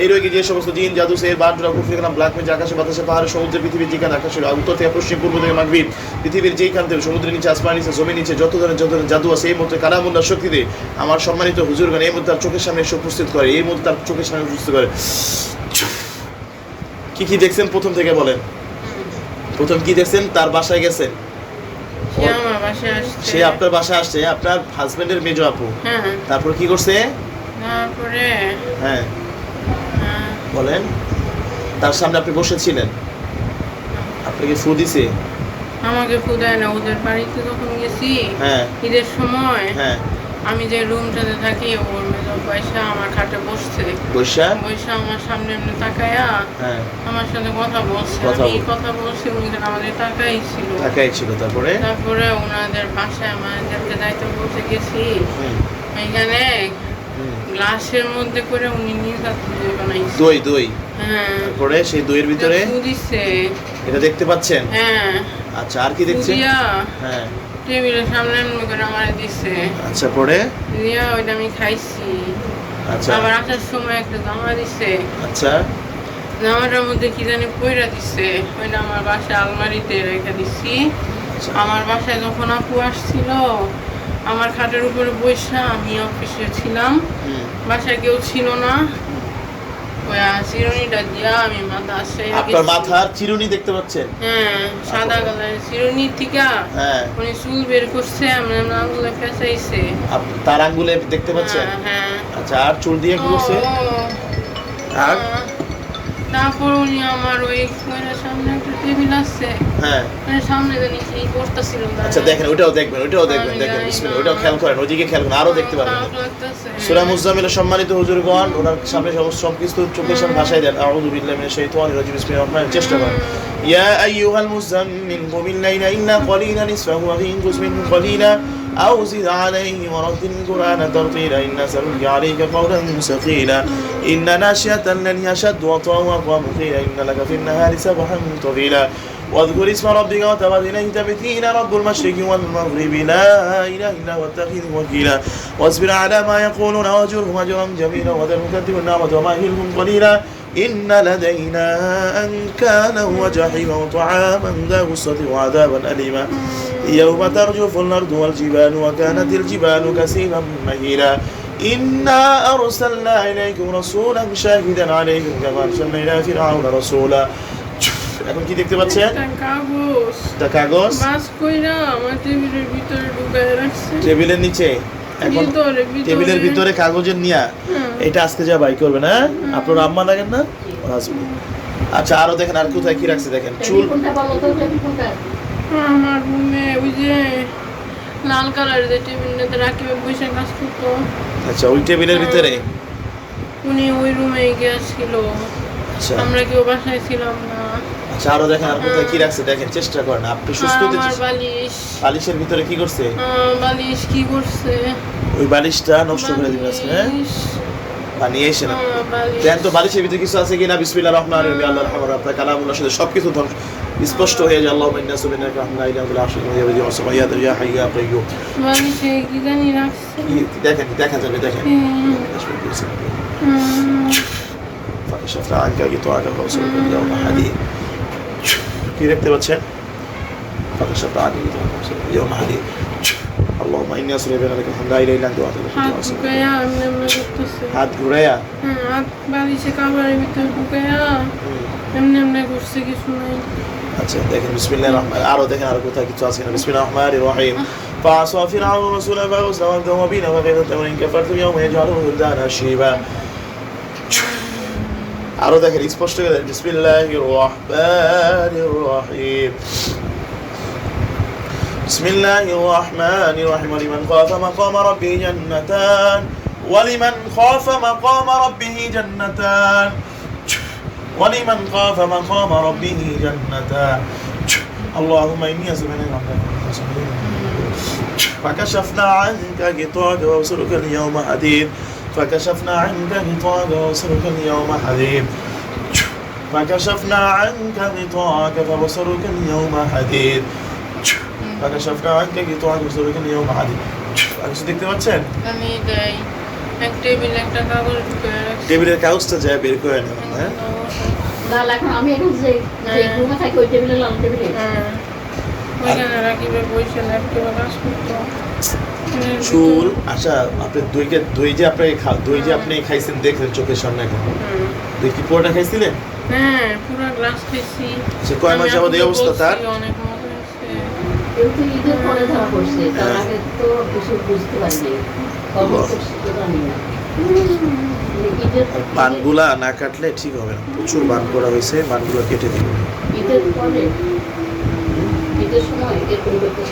এই রোগে যে সমস্ত জিন জাদু সের বান্টুরা কুফরি কালাম ব্ল্যাক ম্যাজিক আকাশে বাতাসে পাহাড়ে সমুদ্রে পৃথিবীর যেখানে আকাশে উত্তর থেকে পশ্চিম পূর্ব থেকে মাগরিব পৃথিবীর যেইখান থেকে সমুদ্রের নিচে আসমানের নিচে জমির নিচে যত ধরনের জাদু আছে এই মুহূর্তে কালামুল্লাহ শক্তিতে আমার সম্মানিত হুজুরগণ এই মুহূর্তে তার চোখের সামনে এসে উপস্থিত করে, এই মুহূর্তে তার চোখের সামনে উপস্থিত করে। কি কি দেখছেন প্রথম থেকে বলেন? প্রথম কি দেখছেন? তার বাসায় গেছেন, সে আপনার বাসায় আসছে, আপনার হাজবেন্ডের মেজো আপু। তারপর কি করছে? তারপরে হ্যাঁ বলেন। তার সামনে আপনি বসেছিলেন, আপনাকে ফু দিছে? আমাকে ফু দেয় না, ওদের বাড়িতে যখন গেছি ঈদের সময় আমি যে রুমটাতে থাকি ওর মেজো পয়সা আমার খাটে বসছে, বৈশা আমার সামনে এমনি তাকায়া আমার সাথে কথা বলছে, আমি কথা বলছি উনি আমাদের তাকাই ছিল। তারপরে ওনাদের বাসায় আমাদেরকে দায়িত্ব বলতে গেছি, এখানে গ্লাসের মধ্যে করে উনি নিয়ে দই বানাইছে, দই। তারপরে সেই দইয়ের ভিতরে দিছে, এটা দেখতে পাচ্ছেন? আচ্ছা, আর কি দেখছেন? টেবিলের সামনে এমনি করে আমারে দিছে। আচ্ছা, পরে দিয়া ওইটা আমি খাইছি। আচ্ছা, আবার আসার সময় একটা জামা দিছে। আচ্ছা, জামাটার মধ্যে কি জানি পয়রা দিছে, ওইটা আমার বাসায় আলমারিতে রেখে দিছি। আমার বাসায় যখন আপু আসছিল আমার খাটের উপরে বসে, আমি অফিসে ছিলাম, বাসায় কেউ ছিল না, ওই চিরুনিটা দিয়া আমি আপনার মাথার চিরুনি দেখতে পাচ্ছেন? সাদা কালারের চিরুনি থেকে উনি চুল বের করছে, আমরা আঙ্গুলে পেঁচাইছে, তার আঙ্গুলে দেখতে পাচ্ছেন? আচ্ছা, আর চুল দিয়ে কি করছে? আর তারপর উনি আমার ওই সামনে একটা টেবিল আছে, সামনে জানি কি করতেছিল। আচ্ছা, দেখেন, ওটাও দেখবেন, দেখেন বিসমিল্লাহ, ওটাও খেয়াল করেন, ওইদিকে খেয়াল করেন, আরো দেখতে পারবেন। সূরা মুজাম্মিলের সম্মানিত হুজুরগণ, ওনার সামনে সবকিছু চোখের সামনে ভাষায় দেন। আউযু বিল্লাহি মিনাশ শাইতানির রাজিম, বিসমিল্লাহির রহমানির রহিম। চেষ্টা করেন। ইয়া আইয়ুহাল মুজাম্মিল কুমিল লাইলা ইল্লা কলিলান নিসফাহু ওয়া ইনকুস মিনহু কলিলা أو زد عليه ورتل القرآن ترتيلا إنا سنلقي عليك قولا ثقيلا إن ناشئة الليل أشد وطئا وأقوم قيلا إن لك في النهار سبحا طويلا واذكر اسم ربك وتبتل إليه تبتيلا رب المشرق والمغرب لا إله إلا هو اتخذه وكيلا واصبر على ما يقولون واهجرهم هجرا جميلا وذرهم يكذبوا النعمة ومهلهم قليلا إن لدينا أنكالا وجحيما وطعاما ذا غصة وعذابا أليما يوم ترجف الأرض والجبال وكانت الجبال كثيبا مهيلا إنا أرسلنا إليكم رسولا شاهدا عليكم كما أرسلنا إلى فرعون رسولا। এখন কি দেখতে পাচ্ছেন? কাগজ টেবিলের নিচে, এখন টেবিলের ভিতরে কাগজের নিয়া এটা আজকে যা বাই করবে না, আপনার আম্মা লাগেন না? আচ্ছা, আরো দেখেন, আর কোথায় কি রাখছে দেখেন। চুল আমার রুমে ওই যে লাল কালারের যে টেবিলটাতে রাকিব বসে কাজ করতো, আচ্ছা, ওই টেবিলের ভিতরে উনি ওই রুমে গিয়েছিল। আচ্ছা, আমরা কেউ বাসায় ছিলাম না। আচ্ছা, আরো দেখেন, আর কোথায় কি রাখছে দেখেন, চেষ্টা করেন। আপনি সুস্থ হতে চান? বালিশের ভিতরে কি করছে? বালিশ কি করছে? ওই বালিশটা নষ্ট করে দিবেন আজকে। বানিয়ে এসে না দেন তো, বালিশের ভিতরে কিছু আছে কিনা? বিসমিল্লাহির রহমানির রহিম। আল্লাহর রহমান, আপনার কালামুল্লাহর সাথে সবকিছু স্পষ্ট হয়ে যায়। আল্লাহুম্মা ইন্না সুবহানাকা রাহমাতুল্লাহি ইয়া বিল আশরি ওয়া ইয়াদি ওয়া সামাইয়াত ইয়া হাইয়্যু ইয়া কাইয়্যুম। বালিশে কি জানি রাখছে, দেখেন, দেখা যাবে, দেখেন। ফাকাশাফনা আনকা গিতাআকা ফাওসালুকা ইয়াওমা হাদিদ। কি দেখতে পাচ্ছেন? ফাকাশাফনা আনকা গিতাআকা ফাওসালুকা ইয়াওমা হাদিদ। اللهم إني أصلي بين لك الحمد لا إله إلا أنت وحدك لا شريك لك। হাত ঘুরায়া হাত বালিশে কাভারের ভিতরে ঢুকায়া এমনি করছে, কিছু নাই। আচ্ছা, দেখেন বিসমিল্লাহির রহমান, আরো দেখেন আর কোথায় কিছু আছে কিনা। বিসমিল্লাহির রহমানির রহিম। فعصى فرعون رسول فأوزن وأبدهم وبينا وغير وإن كفرتم يوم يجعله ولدانا شيبا। আরো দেখেন স্পষ্ট করে বিসমিল্লাহির রহমানির রহিম। بسم الله الرحمن الرحيم ولمن خاف مقام ربه جنتان ولمن خاف مقام ربه جنتان ولمن خاف مقام ربه جنتان اللهم إني أسألك فكشفنا عنك غطاءك وبصرك اليوم حديد فكشفنا عنك غطاءك وبصرك اليوم حديد فكشفنا عنك غطاءك فبصرك اليوم حديد فكشفنا عنك غطاءك وبصرك اليوم حديد। আর কিছু দেখতে পাচ্ছেন? আমি দেই এক টেবিলে একটা কাগজ ঢুকে রাখছি। টেবিলের কাগজটা যায় বের করে নাও, হ্যাঁ? লাল এখন আমি এখন যে রুমে থাকি ওই টেবিলে লাল টেবিলে ওইখানে রাখিবে বসে ল্যাপটপে কাজ করতো। চুল আচ্ছা, আপনি দই যে আপনি খাইছেন দেখলেন চোখের সামনে এখন, দই কি পুরোটা খাইছিলেন? হ্যাঁ, পুরো গ্লাস খেয়েছি। সে কয় মাস যাবত এই অবস্থা তার? অনেক মজা হয়েছে। কেউ তো ঈদের পরে ধরা পড়ছে, তার আগে তো কিছু বুঝতে পারিনি, খবর তো জানি না। আর বানগুলা না কাটলে ঠিক হবে না, প্রচুর বান করা হয়েছে, বানগুলো কেটে দিন। ঈদের পরে ঈদের সময় এর পরিবর্তন